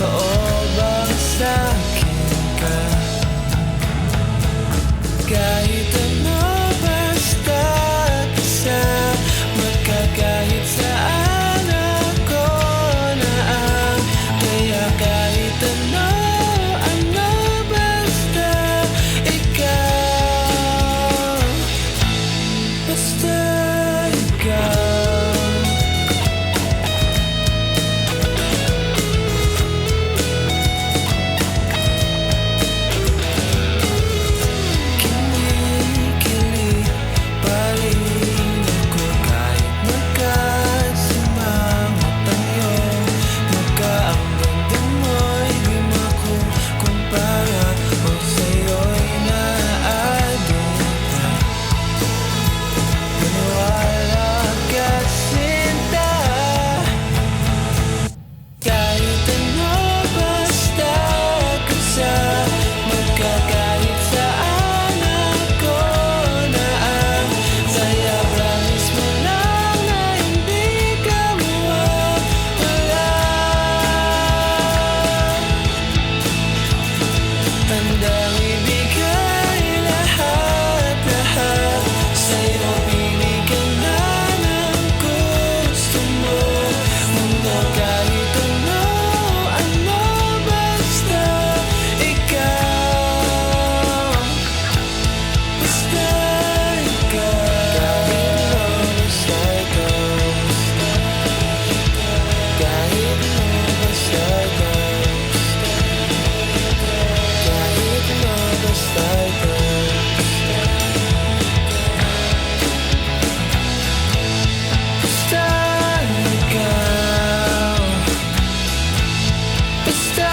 totoo bang sa'kin ka? Kahit ano basta kasama ka, kahit saan ako naan. Kaya kahit ano basta ikaw, basta ikaw. Handang ibigay lahat-lahat sa'yo. Pili ka na ng gusto mo. Mundo kahit ano basta ikaw, basta ikaw. Kahit ano basta ikaw, kahit ano basta ikaw. Basta ikaw, basta